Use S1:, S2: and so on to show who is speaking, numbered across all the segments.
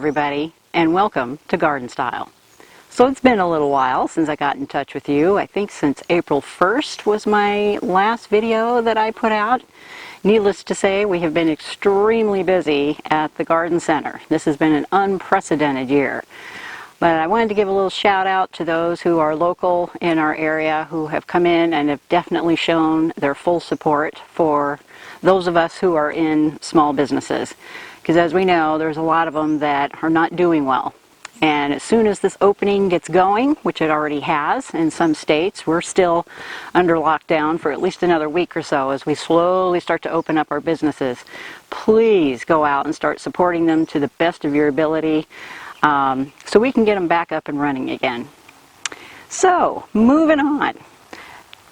S1: everybody, and welcome to Garden Style. So it's been a little while since I got in touch with you. I think since April 1st was my last video that I put out. Needless to say, we have been extremely busy at the garden center. This has been an unprecedented year. But I wanted to give a little shout out to those who are local in our area who have come in and have definitely shown their full support for those of us who are in small businesses. Because as we know, there's a lot of them that are not doing well. And as soon as this opening gets going, which it already has in some states, we're still under lockdown for at least another week or so as we slowly start to open up our businesses. Please go out and start supporting them to the best of your ability so we can get them back up and running again. So, moving on.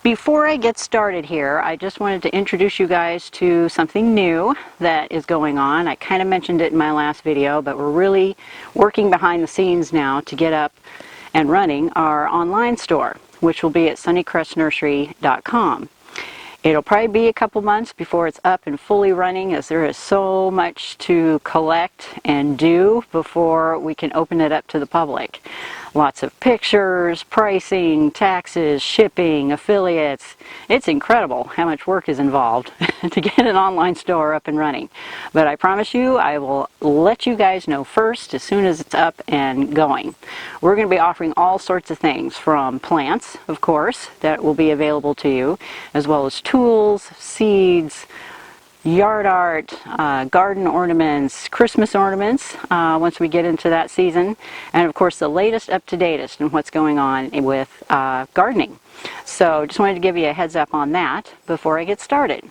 S1: Before I get started here, I just wanted to introduce you guys to something new that is going on. I kind of mentioned it in my last video, but we're really working behind the scenes now to get up and running our online store, which will be at sunnycrestnursery.com. It'll probably be a couple months before it's up and fully running, as there is so much to collect and do before we can open it up to the public. Lots of pictures, pricing, taxes, shipping, affiliates. It's incredible how much work is involved to get an online store up and running. But I promise you, I will let you guys know first as soon as it's up and going. We're going to be offering all sorts of things, from plants, of course, that will be available to you, as well as tools, seeds, yard art, garden ornaments, Christmas ornaments once we get into that season, and of course the latest up-to-datest in what's going on with gardening. So just wanted to give you a heads up on that before I get started.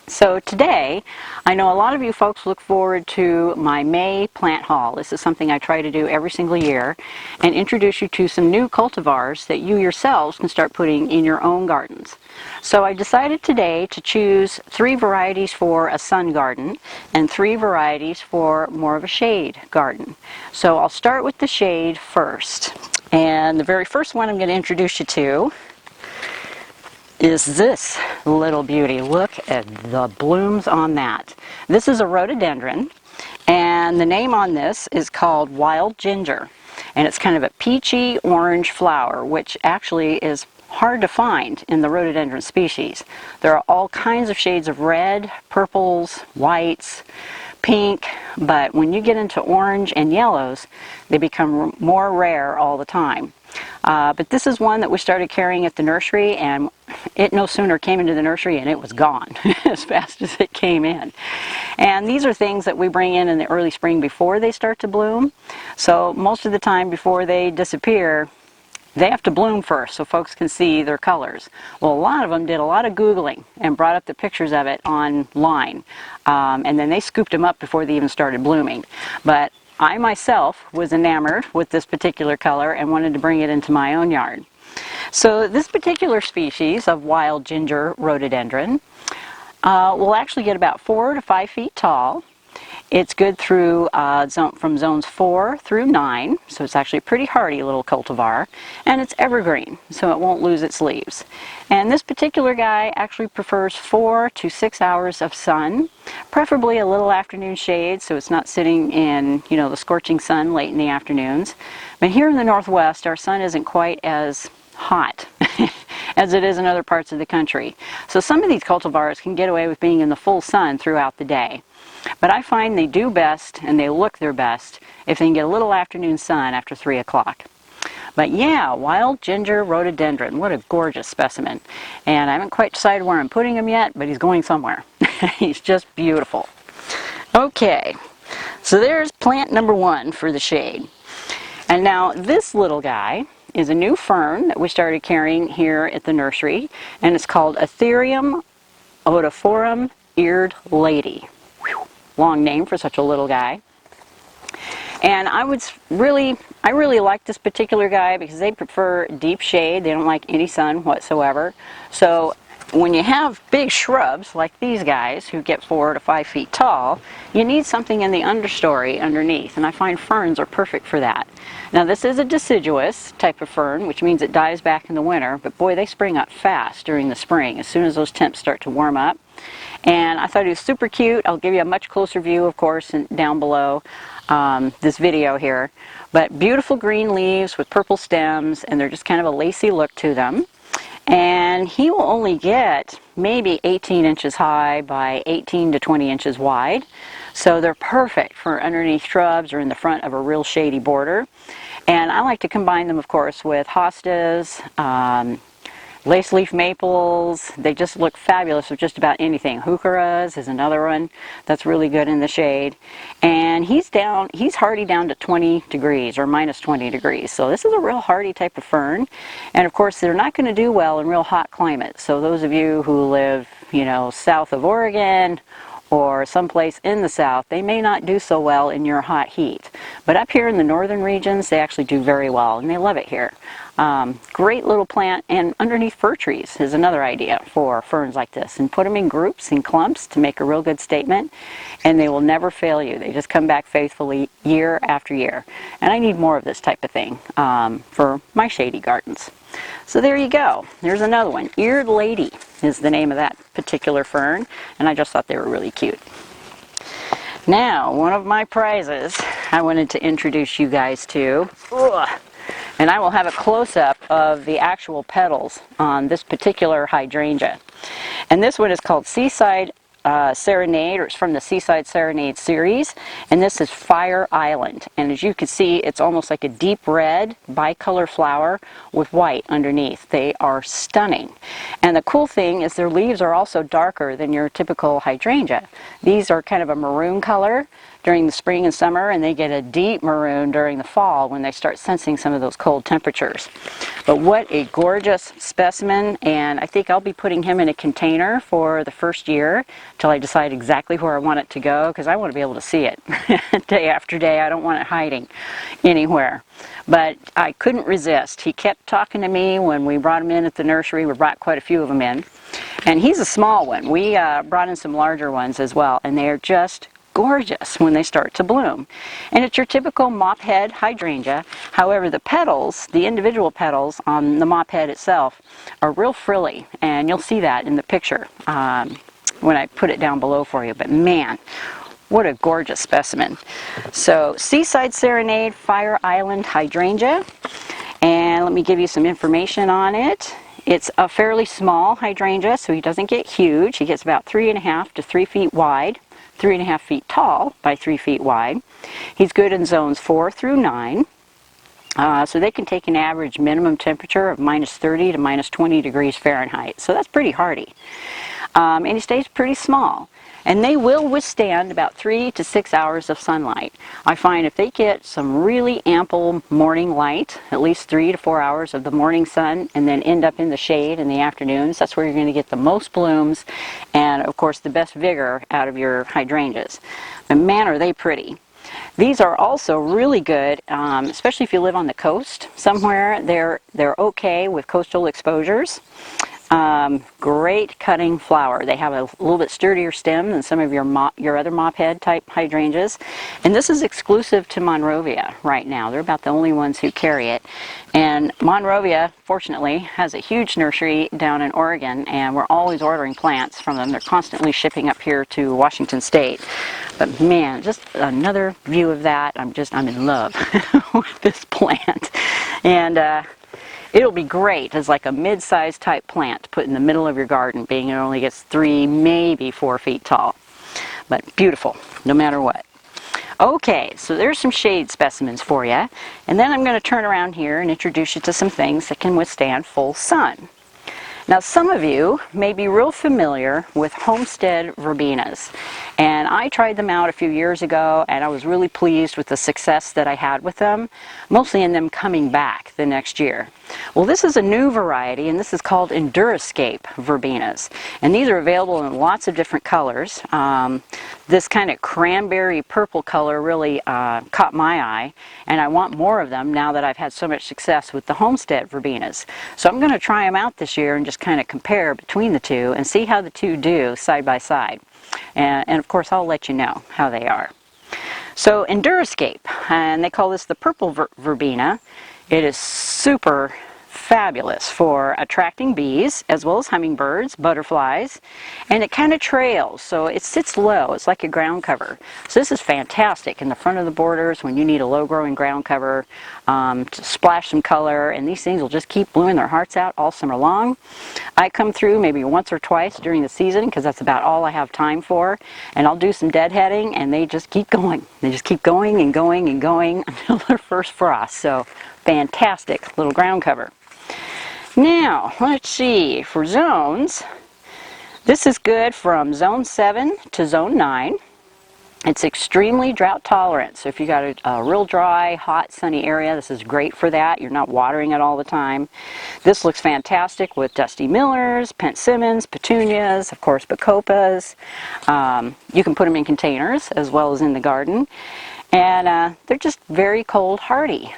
S1: So today, I know a lot of you folks look forward to my May plant haul. This is something I try to do every single year, and introduce you to some new cultivars that you yourselves can start putting in your own gardens. So I decided today to choose 3 varieties for a sun garden and 3 varieties for more of a shade garden. So I'll start with the shade first. And the very first one I'm going to introduce you to is this little beauty. Look at the blooms on that. This is a rhododendron, and the name on this is called Wild Ginger, and it's kind of a peachy orange flower, which actually is hard to find in the rhododendron species. There are all kinds of shades of red, purples, whites, pink, but when you get into orange and yellows, they become more rare all the time. But this is one that we started carrying at the nursery, and it no sooner came into the nursery and it was gone as fast as it came in. And these are things that we bring in the early spring before they start to bloom. So most of the time before they disappear, they have to bloom first so folks can see their colors. Well, a lot of them did a lot of Googling and brought up the pictures of it online. And then they scooped them up before they even started blooming. But I myself was enamored with this particular color and wanted to bring it into my own yard. So this particular species of wild ginger rhododendron will actually get about 4 to 5 feet tall. It's good through from zones 4 through 9, so it's actually a pretty hardy little cultivar, and it's evergreen, so it won't lose its leaves. And this particular guy actually prefers 4 to 6 hours of sun, preferably a little afternoon shade, so it's not sitting in, you know, the scorching sun late in the afternoons. But here in the Northwest, our sun isn't quite as hot as it is in other parts of the country. So some of these cultivars can get away with being in the full sun throughout the day. But I find they do best, and they look their best, if they can get a little afternoon sun after 3 o'clock. But yeah, wild ginger rhododendron, what a gorgeous specimen. And I haven't quite decided where I'm putting him yet, but he's going somewhere. He's just beautiful. Okay, so there's plant number 1 for the shade. And now this little guy is a new fern that we started carrying here at the nursery, and it's called Athyrium odophorum eared lady. Whew, long name for such a little guy. And I really like this particular guy because they prefer deep shade. They don't like any sun whatsoever. So when you have big shrubs like these guys who get 4 to 5 feet tall, you need something in the understory underneath, and I find ferns are perfect for that. Now this is a deciduous type of fern, which means it dies back in the winter, but boy, they spring up fast during the spring as soon as those temps start to warm up. And I thought he was super cute. I'll give you a much closer view, of course, down below this video here. But beautiful green leaves with purple stems, and they're just kind of a lacy look to them. And he will only get maybe 18 inches high by 18 to 20 inches wide. So they're perfect for underneath shrubs or in the front of a real shady border. And I like to combine them, of course, with hostas, lace leaf maples. They just look fabulous with just about anything. Heucheras is another one that's really good in the shade. And he's hardy down to 20 degrees or minus 20 degrees. So this is a real hardy type of fern. And of course, they're not going to do well in real hot climates. So those of you who live, you know, south of Oregon or someplace in the south, they may not do so well in your hot heat. But up here in the northern regions, they actually do very well, and they love it here. Great little plant, and underneath fir trees is another idea for ferns like this. And put them in groups and clumps to make a real good statement, and they will never fail you. They just come back faithfully year after year. And I need more of this type of thing for my shady gardens. So there you go. There's another one. Eared Lady is the name of that particular fern, and I just thought they were really cute. Now, one of my prizes I wanted to introduce you guys to, and I will have a close-up of the actual petals on this particular hydrangea. And this one is called Seaside Serenade, or it's from the Seaside Serenade series, and this is Fire Island. And as you can see, it's almost like a deep red bicolor flower with white underneath. They are stunning. And the cool thing is their leaves are also darker than your typical hydrangea. These are kind of a maroon color during the spring and summer, and they get a deep maroon during the fall when they start sensing some of those cold temperatures. But what a gorgeous specimen, and I think I'll be putting him in a container for the first year till I decide exactly where I want it to go, because I want to be able to see it day after day. I don't want it hiding anywhere. But I couldn't resist. He kept talking to me when we brought him in at the nursery. We brought quite a few of them in. And he's a small one. We brought in some larger ones as well, and they are just gorgeous when they start to bloom. And it's your typical mop head hydrangea. However, the petals, the individual petals on the mop head itself, are real frilly, and you'll see that in the picture when I put it down below for you. But man, what a gorgeous specimen. So, Seaside Serenade Fire Island Hydrangea, and let me give you some information on it. It's a fairly small hydrangea, so he doesn't get huge. He gets about 3.5 to 3 feet wide. 3.5 feet tall by 3 feet wide. He's good in zones 4 through 9. So they can take an average minimum temperature of minus 30 to minus 20 degrees Fahrenheit. So that's pretty hardy. And he stays pretty small. And they will withstand about 3 to 6 hours of sunlight. I find if they get some really ample morning light, at least 3 to 4 hours of the morning sun, and then end up in the shade in the afternoons, that's where you're going to get the most blooms and, of course, the best vigor out of your hydrangeas. But man, are they pretty. These are also really good, especially if you live on the coast somewhere. They're okay with coastal exposures. Great cutting flower. They have a little bit sturdier stem than some of your other mop head type hydrangeas. And this is exclusive to Monrovia right now. They're about the only ones who carry it. And Monrovia, fortunately, has a huge nursery down in Oregon, and we're always ordering plants from them. They're constantly shipping up here to Washington State. But man, just another view of that. I'm in love with this plant. And it'll be great as like a mid-sized type plant to put in the middle of your garden, being it only gets 3, maybe 4 feet tall. But beautiful, no matter what. Okay, so there's some shade specimens for you. And then I'm going to turn around here and introduce you to some things that can withstand full sun. Now, some of you may be real familiar with homestead verbenas, and I tried them out a few years ago, and I was really pleased with the success that I had with them, mostly in them coming back the next year. Well, this is a new variety, and this is called Enduroscape verbenas. And these are available in lots of different colors. This kind of cranberry purple color really caught my eye, and I want more of them now that I've had so much success with the homestead verbenas. So I'm going to try them out this year and just kind of compare between the two and see how the two do side by side. And of course, I'll let you know how they are. So Enduroscape, and they call this the purple verbena. It is super fabulous for attracting bees as well as hummingbirds, butterflies, and it kind of trails, so it sits low. It's like a ground cover. So this is fantastic in the front of the borders when you need a low growing ground cover to splash some color, and these things will just keep blooming their hearts out all summer long. I come through maybe once or twice during the season because that's about all I have time for, and I'll do some deadheading and they just keep going. They just keep going and going and going until their first frost. So fantastic little ground cover. Now, let's see, for zones, this is good from zone 7 to zone 9. It's extremely drought tolerant, so if you got a real dry, hot, sunny area, this is great for that. You're not watering it all the time. This looks fantastic with dusty millers, persimmons, petunias, of course, bacopas. You can put them in containers as well as in the garden. And they're just very cold hardy,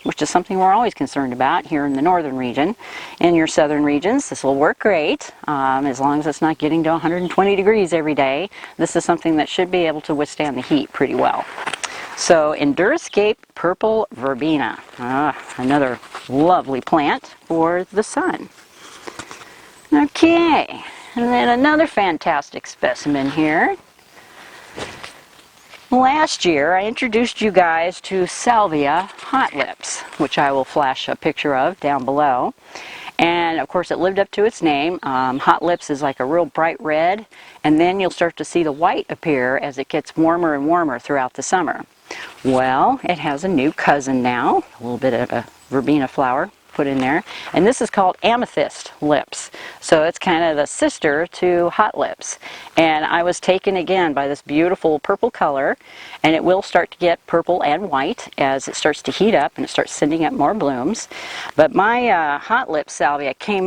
S1: which is something we're always concerned about here in the northern region. In your southern regions, this will work great, as long as it's not getting to 120 degrees every day. This is something that should be able to withstand the heat pretty well. So Enduroscape purple verbena, another lovely plant for the sun. Okay, and then another fantastic specimen here. Last year, I introduced you guys to Salvia hot lips, which I will flash a picture of down below. And of course, it lived up to its name. Hot lips is like a real bright red, and then you'll start to see the white appear as it gets warmer and warmer throughout the summer. Well, it has a new cousin now, a little bit of a verbena flower put in there, and this is called Amethyst lips. So it's kind of the sister to hot lips, and I was taken again by this beautiful purple color, and it will start to get purple and white as it starts to heat up and it starts sending up more blooms. But my hot lip salvia came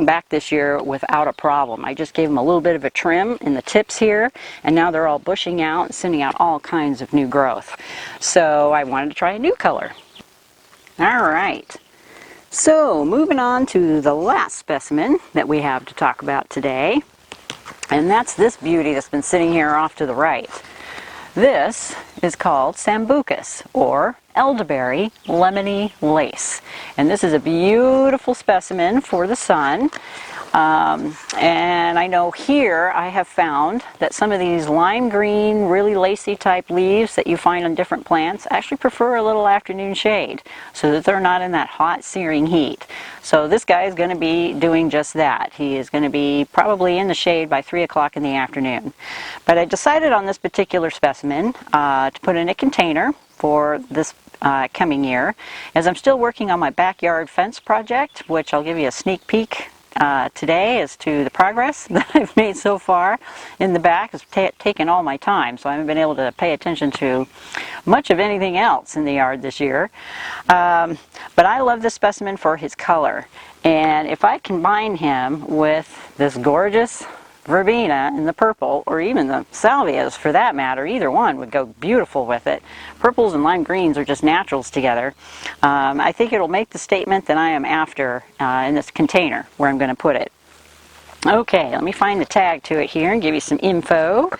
S1: back this year without a problem. I just gave them a little bit of a trim in the tips here, and now they're all bushing out and sending out all kinds of new growth. So I wanted to try a new color. All right. So, moving on to the last specimen that we have to talk about today, and that's this beauty that's been sitting here off to the right. This is called Sambucus, or elderberry lemony lace. And this is a beautiful specimen for the sun. And I know here I have found that some of these lime green, really lacy type leaves that you find on different plants actually prefer a little afternoon shade so that they're not in that hot, searing heat. So this guy is going to be doing just that. He is going to be probably in the shade by 3 o'clock in the afternoon. But I decided on this particular specimen to put in a container for this coming year, as I'm still working on my backyard fence project, which I'll give you a sneak peek today as to the progress that I've made so far in the back. It's taken all my time, so I haven't been able to pay attention to much of anything else in the yard this year. But I love this specimen for his color, and if I combine him with this gorgeous verbena in the purple, or even the salvias for that matter, either one would go beautiful with it. Purples and lime greens are just naturals together. I think it'll make the statement that I am after in this container where I'm going to put it. Okay, let me find the tag to it here and give you some info.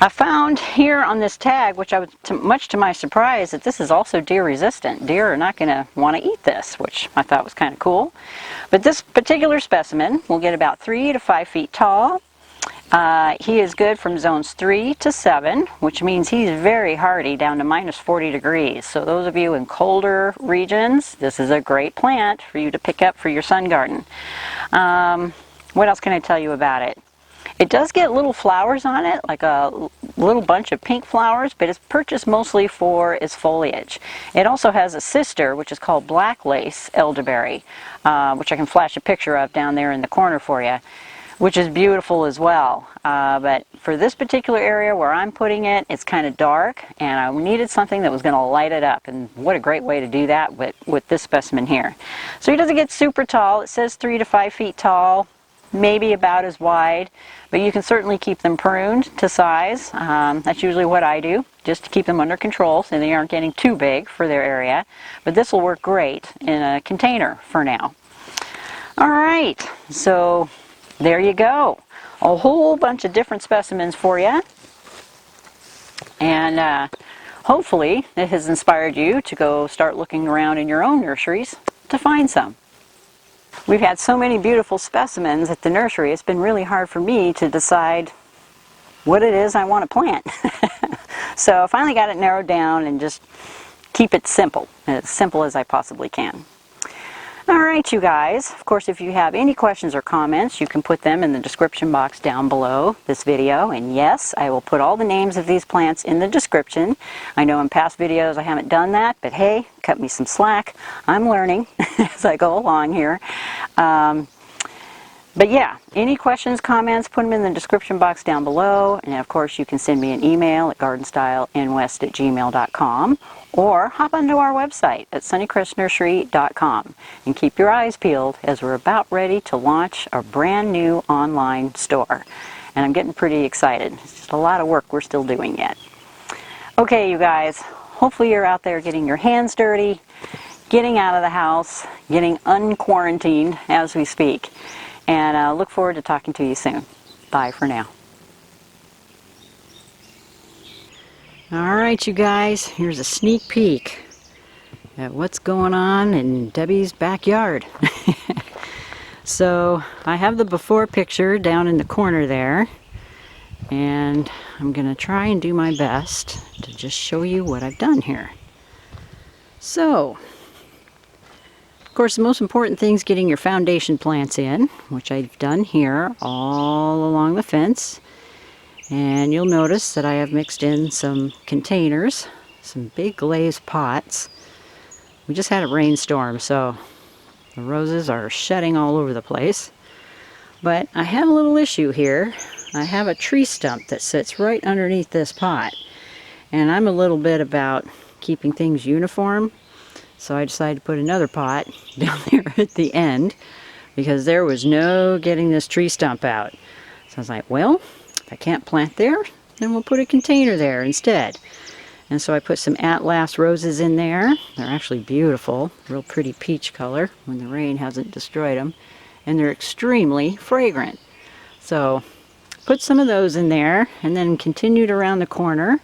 S1: I found here on this tag, which I was much to my surprise, that this is also deer resistant. Deer are not going to want to eat this, which I thought was kind of cool. But this particular specimen will get about 3 to 5 feet tall. He is good from zones 3 to 7, which means he's very hardy down to minus 40 degrees. So those of you in colder regions, this is a great plant for you to pick up for your sun garden. What else can I tell you about it? It does get little flowers on it, like a little bunch of pink flowers, but it's purchased mostly for its foliage. It also has a sister, which is called black lace elderberry, which I can flash a picture of down there in the corner for you. which is beautiful as well. But for this particular area where I'm putting it, it's kind of dark, and I needed something that was going to light it up, and what a great way to do that with this specimen here. So he doesn't get super tall. It says 3 to 5 feet tall, maybe about as wide, but you can certainly keep them pruned to size. That's usually what I do, just to keep them under control so they aren't getting too big for their area. But this will work great in a container for now. All right, so there you go. A whole bunch of different specimens for you. And hopefully it has inspired you to go start looking around in your own nurseries to find some. We've had so many beautiful specimens at the nursery, it's been really hard for me to decide what it is I want to plant. So I finally got it narrowed down and just keep it simple as I possibly can. Alright, you guys, of course if you have any questions or comments, you can put them in the description box down below this video. And yes, I will put all the names of these plants in the description. I know in past videos I haven't done that, but hey, cut me some slack. I'm learning as I go along here. But yeah, any questions, comments, put them in the description box down below. And of course you can send me an email at gardenstylenwest@gmail.com, or hop onto our website at sunnycrestnursery.com and keep your eyes peeled as we're about ready to launch a brand new online store. And I'm getting pretty excited. It's just a lot of work we're still doing yet. Okay, you guys, hopefully you're out there getting your hands dirty, getting out of the house, getting unquarantined as we speak. And I look forward to talking to you soon. Bye for now. Alright, you guys, here's a sneak peek at what's going on in Debbie's backyard. So I have the before picture down in the corner there, and I'm going to try and do my best to just show you what I've done here. So, of course, the most important thing is getting your foundation plants in, which I've done here all along the fence. And you'll notice that I have mixed in some containers, some big glazed pots. We just had a rainstorm, so the roses are shedding all over the place. But I have a little issue here. I have a tree stump that sits right underneath this pot. And I'm a little bit about keeping things uniform. So I decided to put another pot down there at the end, because there was no getting this tree stump out. So I was like, well, if I can't plant there, then we'll put a container there instead. And so I put some Atlas roses in there. They're actually beautiful, real pretty peach color when the rain hasn't destroyed them. And they're extremely fragrant. So put some of those in there, and then continued around the corner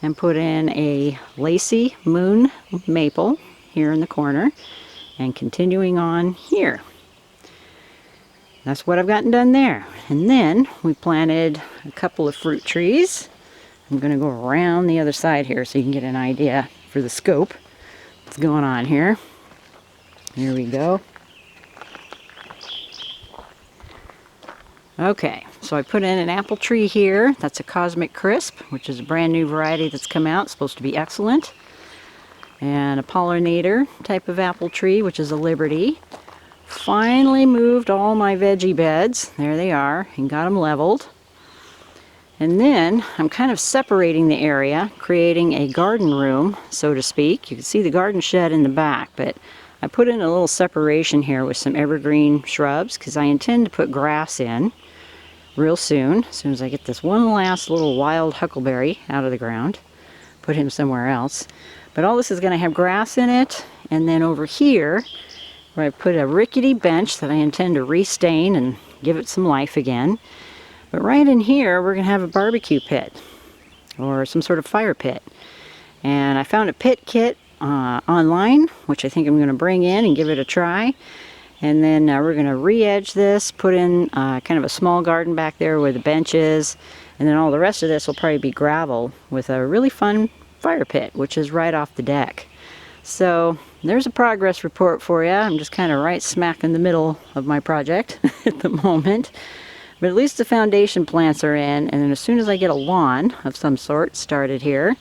S1: and put in a lacy moon maple here in the corner, and continuing on here. That's what I've gotten done there. And then we planted a couple of fruit trees. I'm going to go around the other side here so you can get an idea for the scope that's going on here. Here we go. Okay, so I put in an apple tree here. That's a Cosmic Crisp, which is a brand new variety that's come out. It's supposed to be excellent. And a pollinator type of apple tree, which is a Liberty. Finally moved all my veggie beds, there they are, and got them leveled. And then I'm kind of separating the area, creating a garden room, so to speak. You can see the garden shed in the back, but I put in a little separation here with some evergreen shrubs, because I intend to put grass in real soon, as soon as I get this one last little wild huckleberry out of the ground. Put him somewhere else. But all this is going to have grass in it, and then over here, where I put a rickety bench that I intend to restain and give it some life again. But right in here, we're going to have a barbecue pit, or some sort of fire pit. And I found a pit kit online, which I think I'm going to bring in and give it a try. And then we're going to re-edge this, put in kind of a small garden back there where the bench is. And then all the rest of this will probably be gravel with a really fun fire pit, which is right off the deck. So there's a progress report for you. I'm just kind of right smack in the middle of my project at the moment. But at least the foundation plants are in, and then as soon as I get a lawn of some sort started here,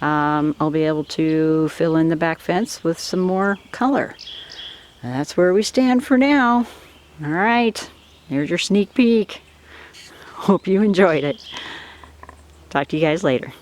S1: I'll be able to fill in the back fence with some more color. And that's where we stand for now. All right. There's your sneak peek. Hope you enjoyed it. Talk to you guys later.